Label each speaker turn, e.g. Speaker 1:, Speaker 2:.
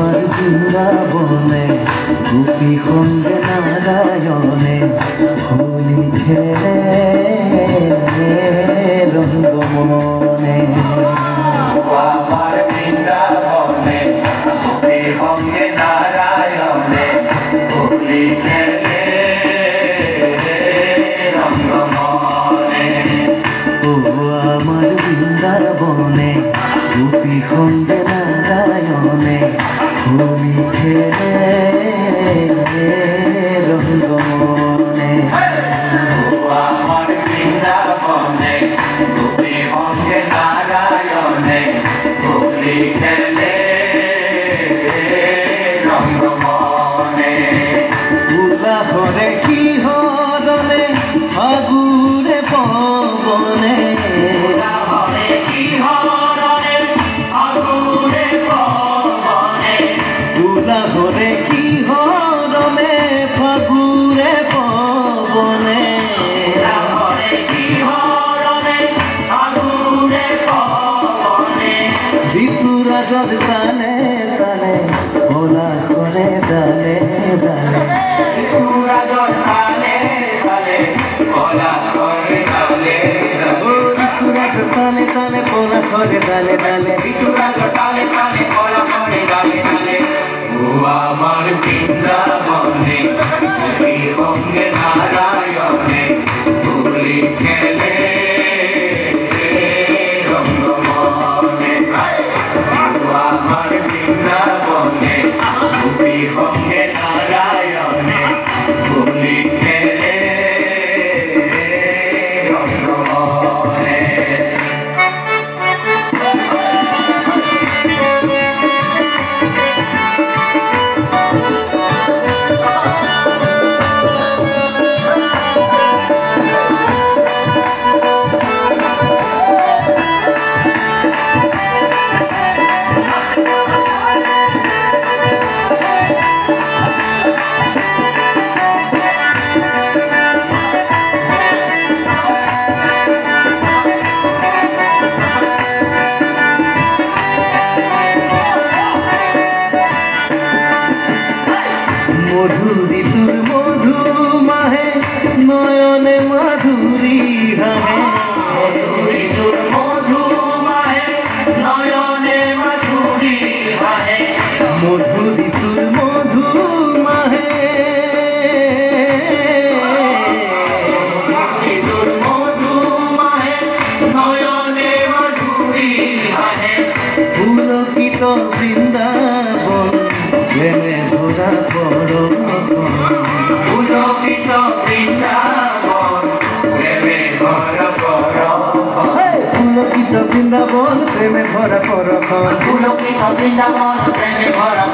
Speaker 1: আমার বৃন্দাবনে গোপী সঙ্গে নারায়ণে হোলি খেলে রঙ্গমনে।
Speaker 2: আমার বৃন্দাবনে গোপী সঙ্গে নারায়ণে হোলি খেলে রঙ্গমনে।
Speaker 1: ও আমার বৃন্দাবনে গোপী সঙ্গে নারায়ণে হোলি খেলে রঙ্গমনে।
Speaker 2: আমার বৃন্দাবনে গোপী সঙ্গে নারায়ণে হোলি খেলে রঙ্গমনে।
Speaker 1: উল্লাসরে কি হরণে ফাগুরে পবনে।
Speaker 2: উল্লাসরে কি হরণে ফাগুরে পবনে।
Speaker 1: উল্লাসরে কি হরণে ফাগুরে পবনে।
Speaker 2: উল্লাসরে কি হরণে ফাগুরে পবনে।
Speaker 1: ঋতুরাজর তালে তালে ভোলা করে তালে তালে।
Speaker 2: ঋতুরাজর তালে তালে ভোলা করে তালে তালে।
Speaker 1: ঋতুরাজ তালে তালে ভোলা করে তালে তালে।
Speaker 2: ঋতুরাজর তালে তালে ভোলা করে তালে তালে। ও আমার বৃন্দাবনে গোপী সঙ্গে নারায়ণে হোলি খেলে রঙ্গমনে। ও আমার বৃন্দাবনে গোপী সঙ্গে নারায়ণে হোলি খেলে রঙ্গমনে।
Speaker 1: মধুরি তুর মধু মাহে নয়নে মাধুরী হাহে।
Speaker 2: মধুরি তোর মধু মাহে নয়নে মাধুরী হাহে।
Speaker 1: মধুরি তুর মধু মাহে।
Speaker 2: মধুরি তোর মধু মাহে নয়নে মাধুরী হাহে।
Speaker 1: পুলকিত বৃন্দাবন প্রেমে ভরা পরম।
Speaker 2: পুলকিত বৃন্দাবন প্রেমে ভরা পরম।
Speaker 1: পুলকিত বৃন্দাবন প্রেমে ভরা পরম।
Speaker 2: পুলকিত বৃন্দাবন প্রেমে ভরা